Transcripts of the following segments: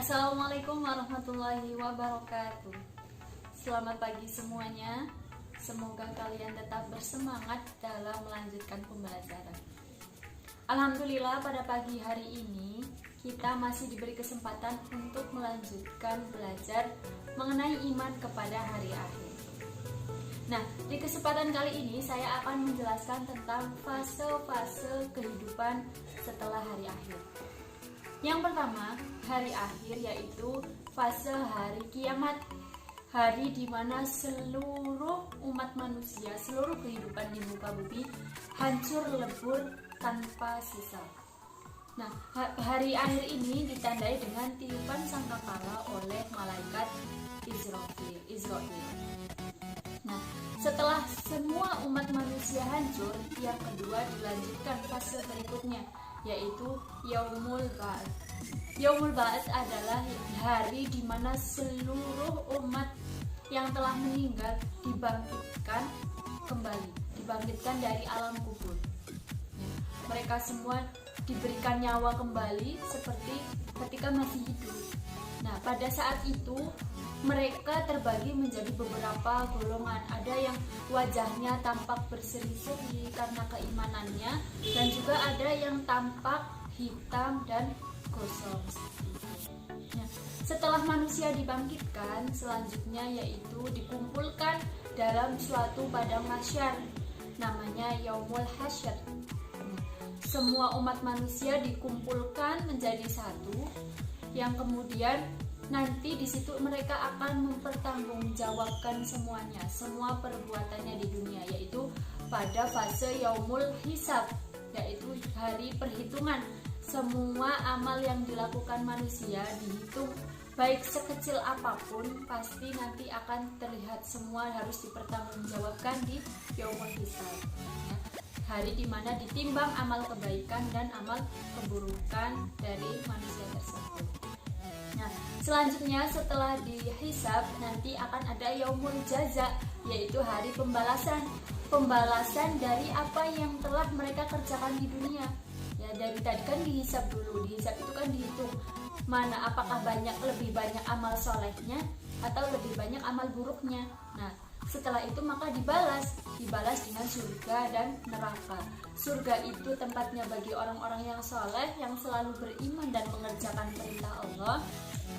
Assalamualaikum warahmatullahi wabarakatuh. Selamat pagi semuanya. Semoga kalian tetap bersemangat dalam melanjutkan pembelajaran. Alhamdulillah pada pagi hari ini kita masih diberi kesempatan untuk melanjutkan belajar mengenai iman kepada hari akhir. Nah, di kesempatan kali ini saya akan menjelaskan tentang fase-fase kehidupan setelah hari akhir. Yang pertama, hari akhir yaitu fase hari kiamat. Hari di mana seluruh umat manusia, seluruh kehidupan di muka bumi hancur lebur tanpa sisa. Nah, hari akhir ini ditandai dengan tiupan sangkakala oleh malaikat Israfil. Nah, setelah semua umat manusia hancur, yang kedua dilanjutkan fase berikutnya, yaitu Yaumul Ba'ats. Yaumul Ba'ats adalah hari di mana seluruh umat yang telah meninggal dibangkitkan kembali, dibangkitkan dari alam kubur. Mereka semua diberikan nyawa kembali seperti ketika masih hidup. Nah, pada saat itu mereka terbagi menjadi beberapa golongan. Ada yang wajahnya tampak berseri-seri karena keimanannya, dan juga ada yang tampak hitam dan gosong. Nah, setelah manusia dibangkitkan, selanjutnya yaitu dikumpulkan dalam suatu padang mahsyar, namanya Yaumul Hasyr. Semua umat manusia dikumpulkan menjadi satu, yang kemudian nanti di situ mereka akan mempertanggungjawabkan semuanya, semua perbuatannya di dunia, yaitu pada fase Yaumul Hisab, yaitu hari perhitungan. Semua amal yang dilakukan manusia dihitung, baik sekecil apapun, pasti nanti akan terlihat, semua harus dipertanggungjawabkan di Yaumul Hisab. Hari dimana ditimbang amal kebaikan dan amal keburukan dari manusia tersebut. Nah, selanjutnya setelah dihisab nanti akan ada Yaumul Jaza, yaitu hari pembalasan. Pembalasan dari apa yang telah mereka kerjakan di dunia. Ya, dari tadi kan dihisab dulu. Dihisab itu kan dihitung mana, apakah lebih banyak amal solehnya atau lebih banyak amal buruknya. Nah, setelah itu maka dibalas dengan surga dan neraka. Surga itu tempatnya bagi orang-orang yang soleh, yang selalu beriman dan mengerjakan perintah Allah.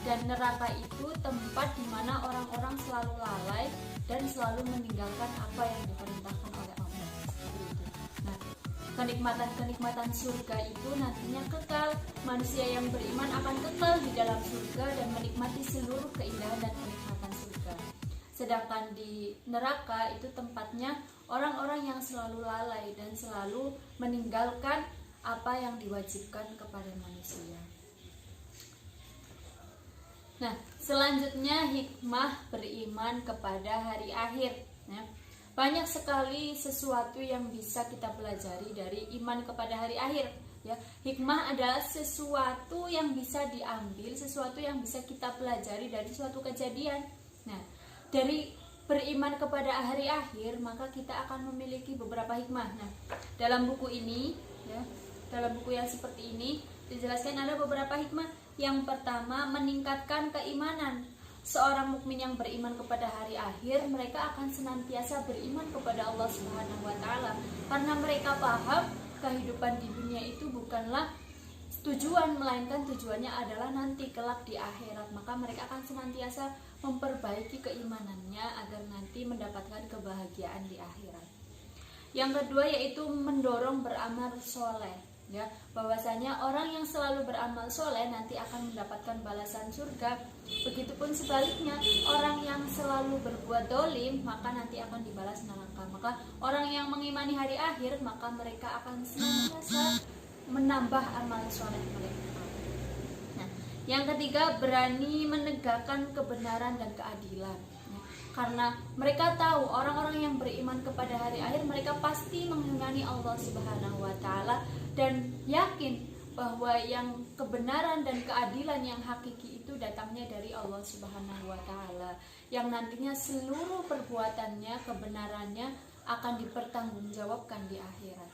Dan neraka itu tempat di mana orang-orang selalu lalai dan selalu meninggalkan apa yang diperintahkan oleh Allah. Nah, kenikmatan surga itu nantinya kekal. Manusia yang beriman akan kekal di dalam surga dan menikmati seluruh keindahan dan kenikmatan surga. Sedangkan di neraka itu tempatnya orang-orang yang selalu lalai dan selalu meninggalkan apa yang diwajibkan kepada manusia. Nah, selanjutnya hikmah beriman kepada hari akhir. Banyak sekali sesuatu yang bisa kita pelajari dari iman kepada hari akhir. Ya, hikmah adalah sesuatu yang bisa diambil, sesuatu yang bisa kita pelajari dari suatu kejadian. Nah, dari beriman kepada hari akhir, maka kita akan memiliki beberapa hikmah. Nah, dalam buku ini, ya, dalam buku yang seperti ini dijelaskan ada beberapa hikmah. Yang pertama, meningkatkan keimanan. Seorang mukmin yang beriman kepada hari akhir, mereka akan senantiasa beriman kepada Allah Subhanahu wa taala, karena mereka paham kehidupan di dunia itu bukanlah tujuan, melainkan tujuannya adalah nanti kelak di akhirat. Maka mereka akan senantiasa memperbaiki keimanannya agar nanti mendapatkan kebahagiaan di akhirat. Yang kedua yaitu mendorong beramal soleh. Ya, bahwasanya orang yang selalu beramal soleh nanti akan mendapatkan balasan surga. Begitupun sebaliknya, orang yang selalu berbuat dolim maka nanti akan dibalas neraka. Maka orang yang mengimani hari akhir, maka mereka akan senantiasa menambah amal soleh mereka. Nah, yang ketiga, berani menegakkan kebenaran dan keadilan. Karena mereka tahu orang-orang yang beriman kepada hari akhir, mereka pasti mengimani Allah Subhanahu wa taala dan yakin bahwa yang kebenaran dan keadilan yang hakiki itu datangnya dari Allah Subhanahu wa taala, yang nantinya seluruh perbuatannya, kebenarannya akan dipertanggungjawabkan di akhirat.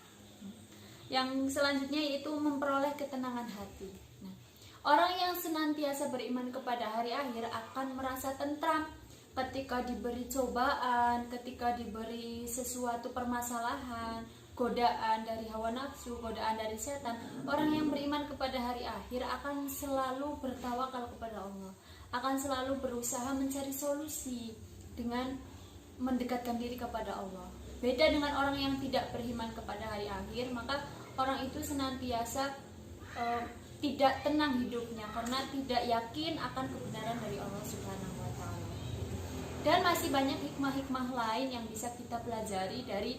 Yang selanjutnya yaitu memperoleh ketenangan hati. Nah, Orang yang senantiasa beriman kepada hari akhir akan merasa tentram ketika diberi cobaan, ketika diberi sesuatu permasalahan, godaan dari hawa nafsu, godaan dari setan. Orang yang beriman kepada hari akhir akan selalu bertawakal kepada Allah, akan selalu berusaha mencari solusi dengan mendekatkan diri kepada Allah. Beda dengan orang yang tidak beriman kepada hari akhir, maka orang itu senantiasa tidak tenang hidupnya karena tidak yakin akan kebenaran dari Allah Subhanahu wa taala. Dan masih banyak hikmah-hikmah lain yang bisa kita pelajari dari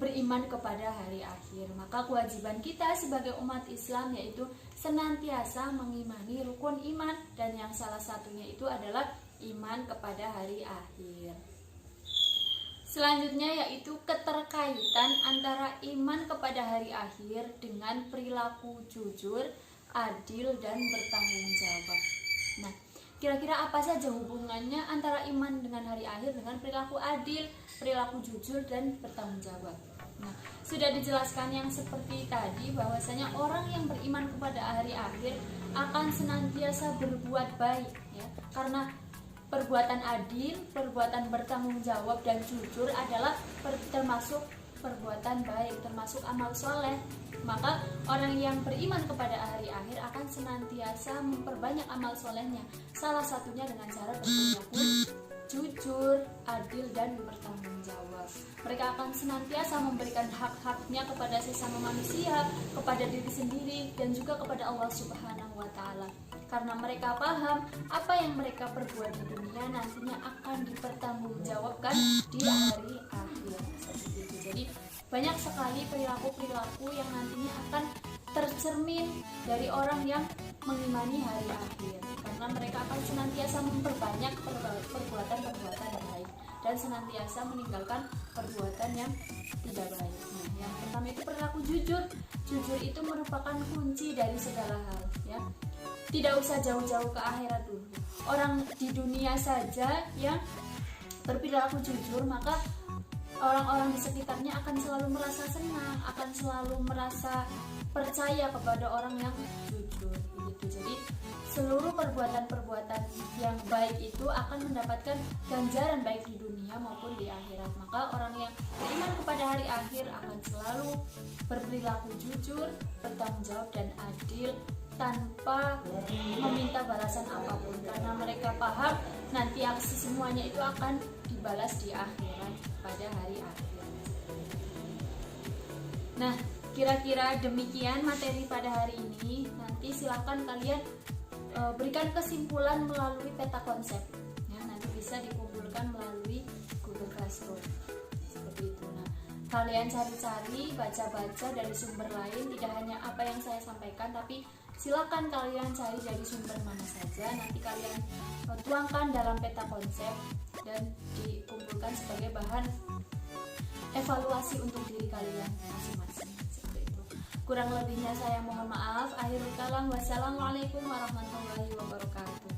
beriman kepada hari akhir. Maka kewajiban kita sebagai umat Islam yaitu senantiasa mengimani rukun iman, dan yang salah satunya itu adalah iman kepada hari akhir. Selanjutnya yaitu keterkaitan antara iman kepada hari akhir dengan perilaku jujur, adil, dan bertanggung jawab. Nah, kira-kira apa saja hubungannya antara iman dengan hari akhir dengan perilaku adil, perilaku jujur, dan bertanggung jawab? Nah, sudah dijelaskan yang seperti tadi bahwasanya orang yang beriman kepada hari akhir akan senantiasa berbuat baik, ya, karena perbuatan adil, perbuatan bertanggung jawab, dan jujur adalah termasuk perbuatan baik, termasuk amal soleh. Maka orang yang beriman kepada hari akhir akan senantiasa memperbanyak amal solehnya, salah satunya dengan cara berperilaku jujur, adil, dan bertanggung jawab. Mereka akan senantiasa memberikan hak-haknya kepada sesama manusia, kepada diri sendiri, dan juga kepada Allah Subhanahu wa taala. Karena mereka paham apa yang mereka perbuat di dunia nantinya akan dipertanggungjawabkan di hari akhir. Seperti itu. Jadi banyak sekali perilaku-perilaku yang nantinya akan tercermin dari orang yang mengimani hari akhir, karena mereka akan senantiasa memperbanyak perbuatan-perbuatan yang baik dan senantiasa meninggalkan perbuatan yang tidak baik. Nah, yang pertama itu perilaku jujur. Jujur itu merupakan kunci dari segala hal, ya. Tidak usah jauh-jauh ke akhirat dulu. Orang di dunia saja yang berperilaku jujur, maka orang-orang di sekitarnya akan selalu merasa senang, akan selalu merasa percaya kepada orang yang jujur, begitu. Jadi seluruh perbuatan-perbuatan yang baik itu akan mendapatkan ganjaran baik di dunia maupun di akhirat. Maka orang yang beriman kepada hari akhir akan selalu berperilaku jujur, bertanggung jawab, dan adil tanpa meminta balasan apapun, karena mereka paham nanti aksi semuanya itu akan dibalas di akhirat pada hari akhir. Nah, kira-kira demikian materi pada hari ini. Nanti silakan kalian berikan kesimpulan melalui peta konsep, ya, nanti bisa dikumpulkan melalui Google Classroom seperti itu. Nah, kalian cari-cari, baca-baca dari sumber lain, tidak hanya apa yang saya sampaikan, tapi silakan kalian cari dari sumber mana saja, nanti kalian tuangkan dalam peta konsep dan dikumpulkan sebagai bahan evaluasi untuk diri kalian masing-masing. Seperti itu. Kurang lebihnya saya mohon maaf. Akhirul kalam, wassalamualaikum warahmatullahi wabarakatuh.